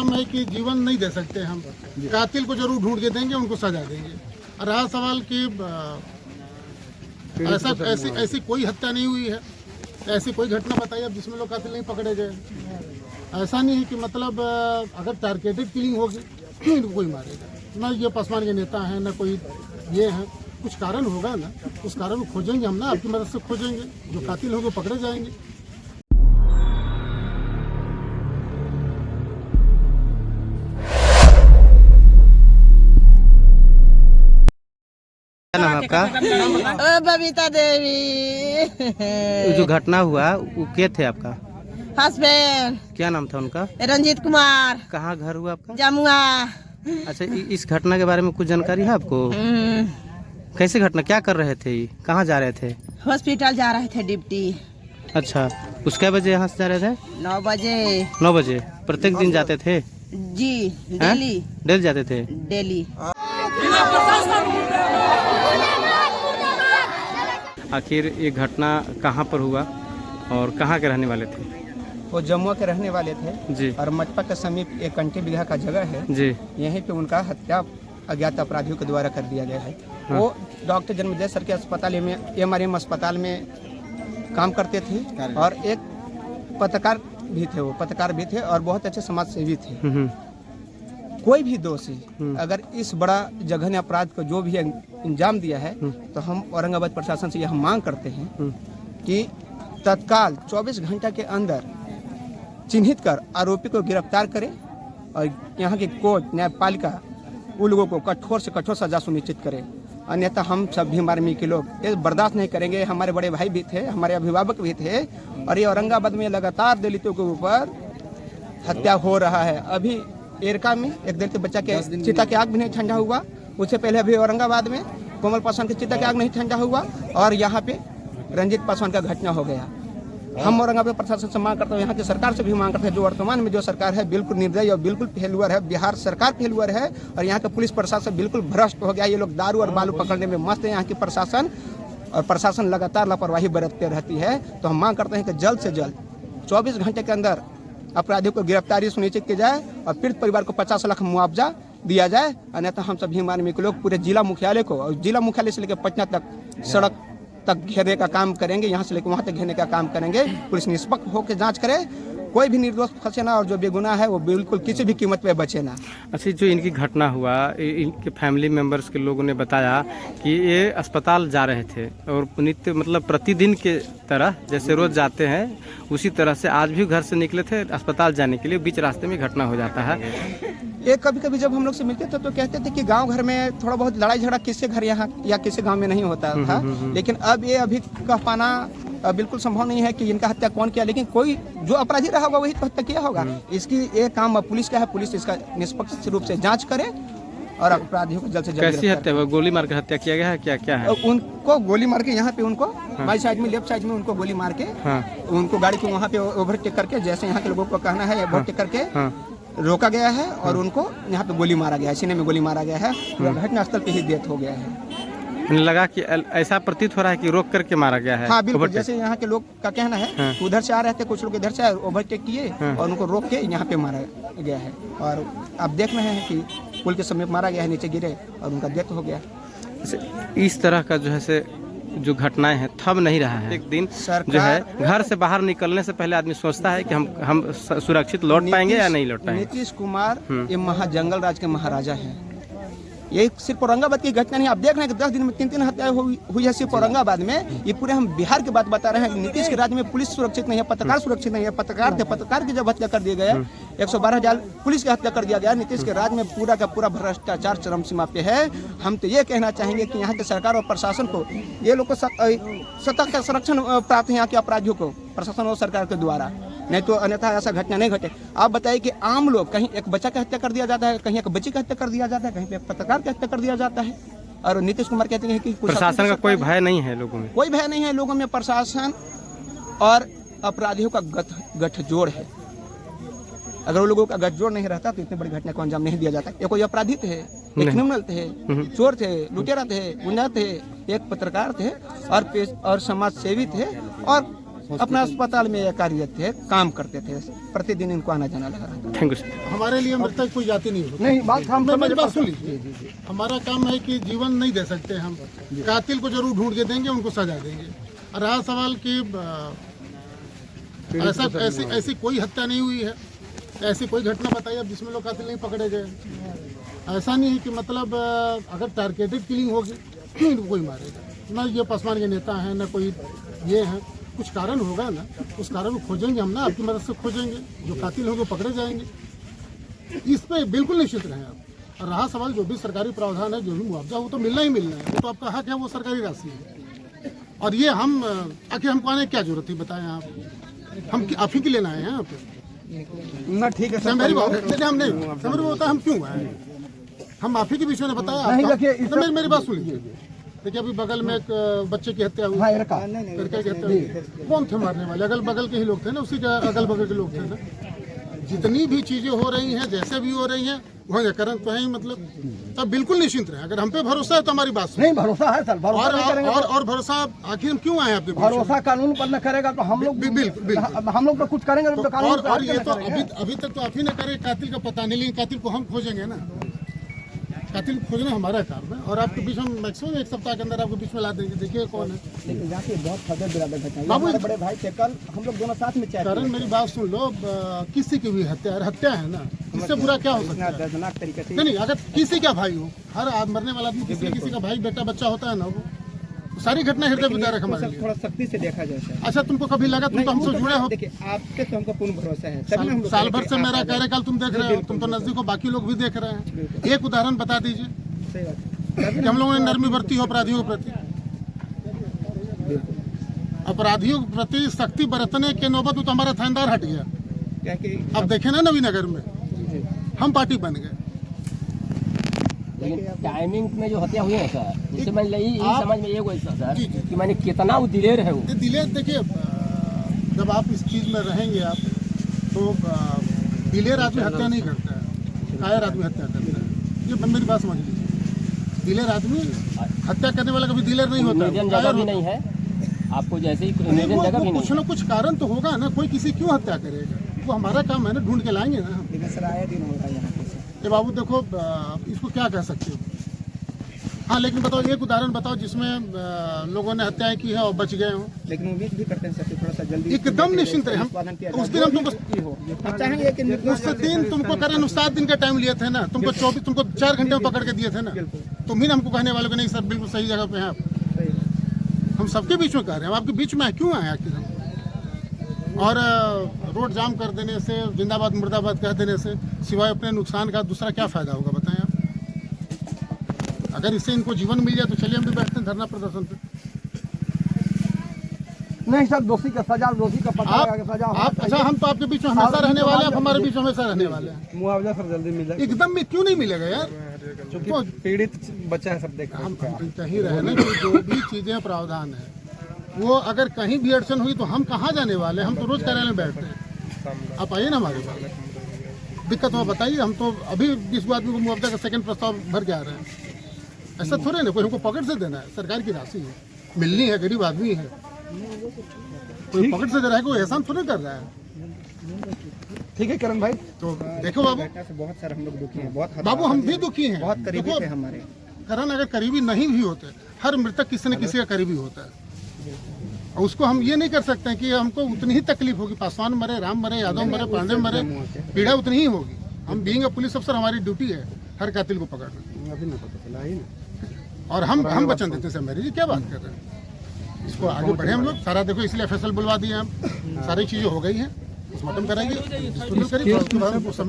काम है कि जीवन नहीं दे सकते हम, कातिल को जरूर ढूंढ के देंगे, उनको सजा देंगे। और रहा सवाल कि ऐसी कोई हत्या नहीं हुई है, ऐसी कोई घटना बताइए अब जिसमें लोग कातिल नहीं पकड़े गए। ऐसा नहीं है कि मतलब अगर टारगेटेड किलिंग होगी तो इनको कोई मारेगा। न ये पासवान के नेता हैं, न कोई ये है, कुछ कारण होगा ना, उस कारण को खोजेंगे हम ना, आपकी मदद से खोजेंगे, जो कातिल होंगे पकड़े जाएंगे। क्या नाम है आपका? बबीता देवी। जो घटना हुआ वो क्या थे आपका? हस्बैंड। क्या नाम था उनका? रंजीत कुमार। कहाँ घर हुआ आपका? जमुआ। अच्छा, इस घटना के बारे में कुछ जानकारी है आपको? कैसे घटना, क्या कर रहे थे, कहाँ जा रहे थे? हॉस्पिटल जा रहे थे ड्यूटी। अच्छा, उस क्या बजे यहाँ से जा रहे थे? 9 बजे। 9 बजे प्रत्येक दिन जाते थे? जी, डेली। डेली जाते थे? डेली। आखिर ये घटना कहाँ पर हुआ और कहाँ के रहने वाले थे? वो जमुआ के रहने वाले थे जी। और मटपा के समीप एक कंटी बीघा का जगह है जी। यहीं पे उनका हत्या अज्ञात अपराधियों के द्वारा कर दिया गया है। हाँ। वो डॉक्टर जन्मजय सर के अस्पताल में MRM अस्पताल में काम करते थे और एक पत्रकार भी थे, वो पत्रकार भी थे और बहुत अच्छे समाज सेवी थे। कोई भी दोषी अगर इस बड़ा जघन्य अपराध को जो भी अंजाम दिया है तो हम औरंगाबाद प्रशासन से यह मांग करते हैं कि तत्काल 24 घंटे के अंदर चिन्हित कर आरोपी को गिरफ्तार करें और यहाँ की कोर्ट न्यायपालिका उन लोगों को कठोर से कठोर सजा सुनिश्चित करे। अन्यथा हम सब भी मार्मी के लोग ये बर्दाश्त नहीं करेंगे। हमारे बड़े भाई भी थे, हमारे अभिभावक भी थे और ये औरंगाबाद में लगातार दलितों के ऊपर हत्या हो रहा है। अभी एरका में एक दलित बच्चा के चिता की आग भी नहीं ठंडा हुआ, उससे पहले अभी औरंगाबाद में कोमल पासवान के चिता की आग नहीं ठंडा हुआ और यहाँ पे रंजीत पासवान का घटना हो गया। हम औरंगाबाद प्रशासन से मांग करते हैं, यहाँ की सरकार से भी मांग करते हैं, जो वर्तमान में जो सरकार है बिल्कुल निर्दयी और बिल्कुल फेलुअर है। बिहार सरकार फेलुअर है और यहाँ का पुलिस प्रशासन बिल्कुल भ्रष्ट हो गया। ये लोग दारू और बालू पकड़ने में मस्त है यहाँ की प्रशासन, और प्रशासन लगातार लापरवाही बरतते रहती है। तो हम मांग करते हैं कि जल्द से जल्द 24 घंटे के अंदर अपराधियों को गिरफ्तारी सुनिश्चित की जाए और पीड़ित परिवार को 50 लाख मुआवजा दिया जाए। अन्यथा हम सभी मानवीय के लोग पूरे जिला मुख्यालय को और जिला मुख्यालय से लेकर पटना तक सड़क तक घेरने का काम करेंगे, यहाँ से लेकर वहाँ तक घेरने का काम करेंगे। पुलिस निष्पक्ष होकर जांच करे, कोई भी निर्दोष फंसे ना और जो बेगुनाह है वो बिल्कुल किसी भी कीमत पे बचे ना। अच्छा, जो इनकी घटना हुआ, इनके फैमिली मेंबर्स के लोगों ने बताया कि ये अस्पताल जा रहे थे और नित्य मतलब प्रतिदिन के तरह जैसे रोज जाते हैं उसी तरह से आज भी घर से निकले थे अस्पताल जाने के लिए, बीच रास्ते में घटना हो जाता है। ये कभी कभी जब हम लोग से मिलते थे तो कहते थे कि गांव घर में थोड़ा बहुत लड़ाई झगड़ा किसके घर यहाँ या किसी गांव में नहीं होता था, लेकिन अब ये अभी कह पाना बिल्कुल संभव नहीं है कि इनका हत्या कौन किया, लेकिन कोई जो अपराधी रहा होगा वही तो हत्या किया होगा। इसकी ये काम पुलिस का है, पुलिस इसका निष्पक्ष रूप से जांच करे और अपराधियों को जल्द से जल्द। कैसी हत्या हुआ? गोली मार के हत्या किया गया है? क्या है? उनको गोली मार के यहाँ पे उनको बाई साइड में लेफ्ट साइड में उनको गोली मार के उनको गाड़ी को वहाँ पे ओवरटेक करके, जैसे यहाँ के लोगों को कहना है ओवरटेक करके रोका गया है और उनको यहाँ पे गोली मारा गया है, सीने में गोली मारा गया है। घटनास्थल पे ही डेथ हो गया है। लगा कि ऐसा प्रतीत हो रहा है कि रोक करके मारा गया है। हाँ बिल्कुल, जैसे यहाँ के लोग का कहना है उधर से आ रहे थे, कुछ लोग इधर से ओवरटेक किए और उनको रोक के यहाँ पे मारा गया है। और आप देख रहे हैं कि पुल के समीप मारा गया है, नीचे गिरे और उनका डेथ हो गया। इस तरह का जो है जो घटनाएं हैं थम नहीं रहा है। एक दिन जो है घर से बाहर निकलने से पहले आदमी सोचता है कि हम सुरक्षित लौट पाएंगे या नहीं लौट पाएंगे। नीतीश कुमार ये जंगल राज के महाराजा हैं। ये सिर्फ औरंगाबाद की घटना नहीं, आप देख रहे हैं कि 10 दिन में 3 हत्याएं हुई है सिर्फ औरंगाबाद में। ये पूरे हम बिहार की बात बता रहे हैं। नीतीश के राज्य में पुलिस सुरक्षित नहीं है, पत्रकार सुरक्षित नहीं है। पत्रकार थे, पत्रकार की जब हत्या कर दिया गया, 112,000 पुलिस की हत्या कर दिया गया। नीतीश के राज्य में पूरा का पूरा भ्रष्टाचार चरम सीमा पे है। हम तो ये कहना चाहेंगे कि यहाँ के सरकार और प्रशासन को, ये लोग को सत्ता का संरक्षण प्राप्त है यहाँ के अपराधियों को प्रशासन और सरकार के द्वारा, नहीं तो अन्यथा ऐसा घटना नहीं घटे। आप बताइए कि आम लोग, कहीं एक बच्चा की हत्या कर दिया जाता है, कहीं एक बच्ची की हत्या कर दिया जाता है, कहीं पे एक पत्रकार की हत्या कर दिया जाता है और नीतीश कुमार कहते हैं कि प्रशासन का कोई भय नहीं है लोगों में। कोई भय नहीं है लोगों में। प्रशासन और अपराधियों का गठजोड़ है। अगर वो लोगों का गठजोड़ नहीं रहता तो इतनी बड़ी घटना को अंजाम नहीं दिया जाता। ये कोई अपराधी थे, एक क्रिमिनल थे, चोर थे, लुटेरा थे, गुंडा थे, एक पत्रकार थे और समाज सेवी थे और अपना अस्पताल में ये कार्यरत थे, काम करते थे, प्रतिदिन इनको आना जाना लगा रहता था। Thank you sir. हमारे लिए मृतक कोई जाति नहीं होती। नहीं बात हम मेरी बात सुन लीजिए। हमारा काम है कि जीवन नहीं दे सकते हम, कातिल को जरूर ढूंढ के देंगे, उनको सजा देंगे। और रहा सवाल कि ऐसी कोई हत्या नहीं हुई है, ऐसी कोई घटना बताइए अब जिसमें लोग कातिल नहीं पकड़े गए। ऐसा नहीं है कि मतलब अगर टारगेटेड किलिंग होगी तो इनको कोई मारेगा। ना ये पासवान के नेता हैं, ना कोई ये है, कुछ कारण होगा ना, उस कारण को खोजेंगे हम ना, आपकी मदद से खोजेंगे, जो कातिल होंगे पकड़े जाएंगे। इस पे बिल्कुल निश्चित रहें आप। और रहा सवाल जो भी सरकारी प्रावधान है, जो भी मुआवजा वो तो मिलना ही मिलना है, वो तो आपका हक है, वो सरकारी राशि है। और ये हम आखिर हमको आने की क्या जरूरत है बताएं आप, हम आप ही के लेना आए हैं यहाँ पे ना। ठीक है सर, मेरी बात हम नहीं समझ में होता, हम क्यों आए, हम आप ही के विषय में बताया। मेरी बात सुन लीजिए। देखिए अभी बगल में एक बच्चे की हत्या हुई, लड़के की हत्या हुई, कौन थे मारने वाले? अगल बगल के ही लोग थे ना, उसी के अगल बगल के लोग थे ना। जितनी भी चीजें हो रही हैं, जैसे भी हो रही हैं, वह करण तो है ही, मतलब तब बिल्कुल निश्चिंत रहे। अगर हम पे भरोसा है तो हमारी बात सुनिए। नहीं भरोसा है सर, भरोसा नहीं करेंगे और भरोसा आखिर हम क्यों आए आपके बीच में? भरोसा कानून पर न करेगा तो हम लोग बिल्कुल हम लोग तो कुछ करेंगे तो कानून और ये तो अभी तक तो आप ही ना करे, कातिल का पता नहीं, लेकिन कातिल को हम खोजेंगे ना। कातिल खोजना हमारा काम है और आपके बीच में मैक्सिमम एक सप्ताह के अंदर आपके बीच में ला देंगे। देखिए कौन है। लेकिन यहाँ पे बहुत फर्दर बिरादर घटना बाबू, हमारे बड़े भाई थे, कल हम लोग दोनों साथ में चाय करण मेरी बात सुन लो, किसी की भी हत्या है ना, इससे बुरा क्या हो सकता है? दर्दनाक तरीके से नहीं, अगर किसी का भाई हो, हर मरने वाला आदमी किसी का भाई बेटा बच्चा होता है ना, वो सारी घटना हृदय विदारक हमारे लिए। थोड़ा सख्ती से देखा जाए सर। अच्छा तुमको कभी लगा तुम तो हमसे जुड़े हो? देखिए आपके तो हमको पूर्ण भरोसा है, तभी हम लोग साल भर से मेरा कार्यकाल तुम देख रहे हो, तुम तो नजदीक हो, बाकी लोग भी देख रहे हैं। एक उदाहरण बता दीजिए सही बात है। कि हम लोगों ने नरमी बरती हो अपराधियों के प्रति। अपराधियों के प्रति सख्ती बरतने के नौबत में तो हमारा थानेदार हट गया। क्या कि अब देखे ना नवीनगर में हम पार्टी बन गए। लेकिन टाइमिंग में जो हत्या हुई है सर, जैसे मैं यही समझ में ये ऐसा सर जी, जी। कि मैंने कितना वो दिलेर है वो। दिलेर देखिए, जब आप इस चीज़ में रहेंगे आप तो दिलेर आदमी हत्या नहीं करता है, कायर आदमी हत्या करता है। ये मेरी बात समझ लीजिए। दिलेर आदमी हत्या करने वाला कभी दिलेर नहीं होता निर्जन जगह भी नहीं है आपको, जैसे ही निर्जन जगह भी कुछ नहीं। ना कुछ कारण तो होगा ना, कोई किसी क्यों हत्या करेगा? वो हमारा काम है ना, ढूंढ के लाएंगे ना हम। लेकिन सर आए दिन हो रहा है यहाँ पे सर। ये बाबू देखो, इसको क्या कह सकते हो? हाँ लेकिन बताओ, एक उदाहरण बताओ जिसमें लोगों ने हत्याएं की है और बच गए हों। लेकिन उम्मीद भी करते हैं सर कि थोड़ा सा जल्दी एकदम निश्चिंत रहे। हम उस दिन हम तुमको चाहेंगे कि उस दिन तुमको करण 7 दिन का टाइम लिए थे ना, तुमको 4 घंटे में पकड़ के दिए थे ना। तुम ही ना हमको कहने वालों को नहीं सर बिल्कुल सही जगह पे हैं आप। हम सबके बीच में कह रहे हैं, हम आपके बीच में क्यों आए आखिर हम? और रोड जाम कर देने से, जिंदाबाद मुर्दाबाद कह देने से सिवाय अपने नुकसान का दूसरा क्या फायदा होगा बताएं आप? अगर इससे इनको जीवन मिल जाए तो चलिए हम भी बैठते हैं धरना प्रदर्शन पे। नहीं सर, दोषी का सजा, दोषी का पता लगा के सजा आप अच्छा, हम तो आपके बीच में हमेशा रहने वाले हैं, आप हमारे बीच में हमेशा रहने वाले हैं। मुआवजा सर जल्दी मिल जाए एकदम में क्यों नहीं मिलेगा यार? क्योंकि पीड़ित बच्चा है सब देख हम कहीं रहे ना कि जो भी चीजें प्रावधान है वो अगर कहीं भी अड़चन हुई तो हम कहाँ जाने वाले? हम तो रोज कार्यालय में बैठते हैं। आप आइए ना हमारे पास, दिक्कत हो बताइए। हम तो अभी 20 आदमी को मुआवजा का सेकंड प्रस्ताव भर के आ रहे हैं। ऐसा थोड़े ना कोई हमको पॉकेट से देना है, सरकार की राशि है, मिलनी है, गरीब आदमी है, कोई पॉकेट से दे रहा है, कोई एहसान थोड़े कर रहा है। ठीक है करण भाई। तो देखो बाबू, से बहुत सारे हम लोग दुखी हैं, बहुत बाबू हम भी दुखी हैं। बहुत करीबी देखो, थे हमारे। करण अगर करीबी नहीं भी होते, हर मृतक किसी न किसी का करीबी होता है। और उसको हम ये नहीं कर सकते हैं कि हमको उतनी ही तकलीफ होगी, पासवान मरे, राम मरे, यादव मरे, पांडे मरे, पीड़ा उतनी ही होगी। हम बीइंग अ पुलिस अफसर, हमारी ड्यूटी है हर कातिल को पकड़ना। और हम वचन देते हैं मेरी जी, क्या बात कर रहे हैं? इसको आगे बढ़े हम लोग सारा। देखो इसलिए FSL बुलवा दिए हम, सारी चीजें हो गई हैं, पोस्टमार्टम कराएंगे।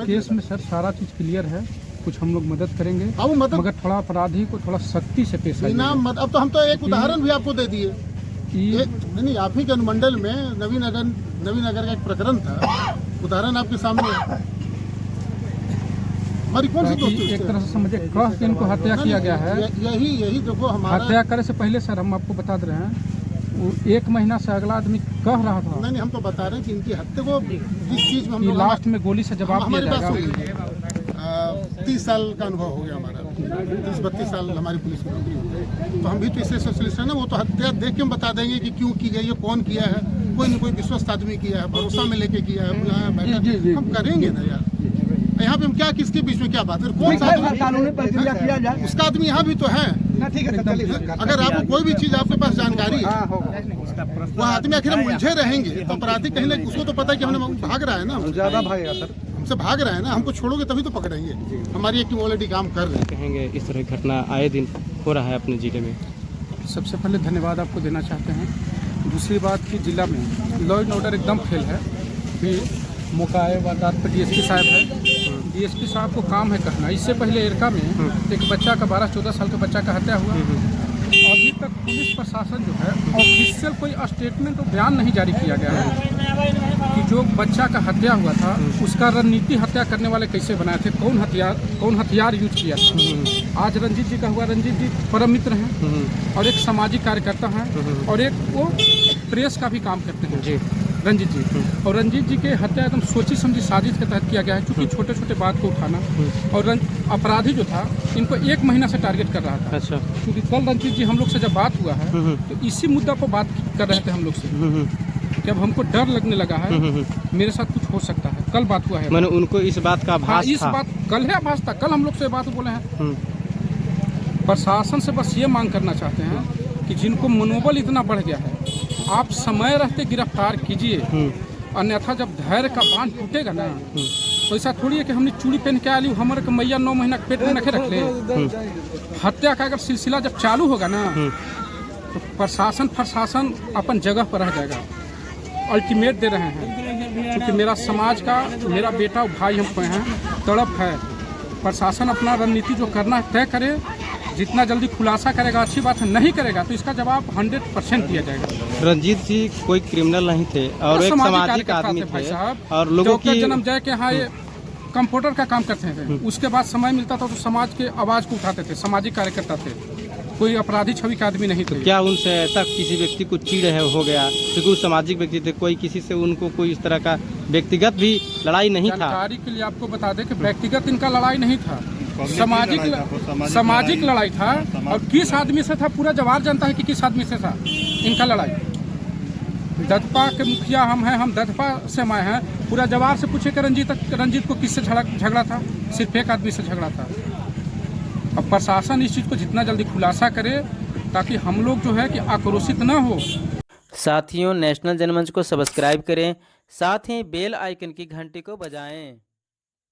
केस में सर सारा चीज क्लियर है, कुछ हम लोग मदद करेंगे, बाबू मदद मगर थोड़ा अपराधी को थोड़ा सख्ती से पेश आइए। अब तो हम तो एक उदाहरण भी आपको दे दिए। नहीं, आप ही के अनुमंडल में नवीनगर का एक प्रकरण था, उदाहरण आपके सामने है। हमारी कौन सी दोस्ती? एक तरह से समझे क्रॉस के इनको हत्या किया गया है। यही देखो हमारा। हत्या करे से पहले सर हम आपको बता दे रहे हैं, वो 1 महीना से अगला आदमी कह रहा था। नहीं, हम तो बता रहे हैं कि इनकी हत्या को जिस चीज में हम लोग लास्ट में गोली से जवाब दिया हमारी बात जाएगा। सुनिए, 30 साल का अनुभव हो गया हमारा, 30-32 साल हमारी पुलिस में नौकरी हो गई। तो हम भी तो इससे सोशलिस्ट है ना, वो तो हत्या देख के हम बता देंगे कि क्यों की गई है, कौन किया है। कोई न कोई विश्वस्त आदमी किया है, भरोसा में लेके किया है, बुलाया बैठा, हम करेंगे ना यार। यहाँ पे हम क्या, किसके बीच में क्या बात है? कौन सा आदमी, कानूनी प्रक्रिया किया जाए। उसका आदमी यहाँ भी तो है। ठीक है, चलिए। अगर आपको कोई भी चीज आपके पास जानकारी है, वो आदमी आखिर हम उलझे रहेंगे तो अपराधी कहीं ना, उसको तो पता है कि हमने भाग रहा है ना, ज्यादा भागेगा सर। हमसे भाग रहा है ना, हमको छोड़ोगे तभी तो पकड़ेंगे। हमारी एक टीम ऑलरेडी काम कर रही है। कहेंगे इस तरह की घटना आए दिन हो रहा है अपने ज़िले में? सबसे पहले धन्यवाद आपको देना चाहते हैं। दूसरी बात कि जिला में लॉ एंड ऑर्डर एकदम फेल है। फिर मौका आए वारदात पर डीएसपी साहब है, डीएसपी साहब को काम है कहना। इससे पहले एरका में एक बच्चा का 12-14 साल के बच्चा का हत्या हुआ। अभी तक पुलिस प्रशासन जो है ऑफिशियल कोई स्टेटमेंट और बयान नहीं जारी किया गया है कि जो बच्चा का हत्या हुआ था उसका रणनीति हत्या करने वाले कैसे बनाए थे, कौन हथियार यूज किया था। आज रंजीत जी का हुआ, रंजीत जी परम मित्र हैं और एक सामाजिक कार्यकर्ता हैं और एक वो प्रेस का भी काम करते हैं जी, रंजीत जी। और रंजीत जी के हत्या एकदम सोची समझी साजिश के तहत किया गया है, क्योंकि छोटे छोटे बात को उठाना। और अपराधी जो था इनको 1 महीना से टारगेट कर रहा था। अच्छा। क्योंकि कल रंजीत जी हम लोग से जब बात हुआ है तो इसी मुद्दा पर बात कर रहे थे हम लोग से कि अब हमको डर लगने लगा है, मेरे साथ कुछ हो सकता है। कल बात हुआ है, मैंने उनको इस बात का आभास इस था। बात कल है आभास था, कल हम लोग से बात बोले हैं। प्रशासन से बस ये मांग करना चाहते हैं कि जिनको मनोबल इतना बढ़ गया है, आप समय रहते गिरफ्तार कीजिए, अन्यथा जब धैर्य का बांध टूटेगा ना, तो ऐसा थोड़ी है कि हमने चूड़ी पहन के आली हमारे मैया 9 महीना के पेट में नखे रख ले। हत्या का अगर सिलसिला जब चालू होगा ना, तो प्रशासन अपन जगह पर रह जाएगा। अल्टीमेट दे रहे हैं, क्योंकि मेरा समाज का, मेरा बेटा भाई हम पे हैं, तड़प है। प्रशासन अपना रणनीति जो करना है तय करे, जितना जल्दी खुलासा करेगा अच्छी बात है, नहीं करेगा तो इसका जवाब 100% दिया जाएगा। रंजीत जी कोई क्रिमिनल नहीं थे और एक सामाजिक आदमी थे और लोगों की जन्म जय के यहाँ ये कंप्यूटर का काम करते थे। उसके बाद समय मिलता था तो समाज के आवाज को उठाते थे, सामाजिक कार्यकर्ता थे, कोई अपराधी छवि का आदमी नहीं थे। क्या उनसे ऐसा किसी व्यक्ति को चिढ़ हो गया, क्योंकि वो सामाजिक व्यक्ति थे, कोई किसी से उनको कोई इस तरह का व्यक्तिगत भी लड़ाई नहीं था? जानकारी के लिए आपको बता दें कि व्यक्तिगत इनका लड़ाई नहीं था, सामाजिक लड़ाई था। और किस आदमी से था पूरा जवार जानता है कि किस आदमी से था इनका लड़ाई। दत्पा के मुखिया हम हैं, हम दत्पा से आए हैं। पूरा जवार से पूछे कि रंजीत को किससे झगड़ा था, सिर्फ एक आदमी से झगड़ा था। अब प्रशासन इस चीज़ को जितना जल्दी खुलासा करे ताकि हम लोग जो है कि आक्रोशित न हो। साथियों, नेशनल जनमंच को सब्सक्राइब करें, साथ ही बेल आइकन की घंटी को बजाएं।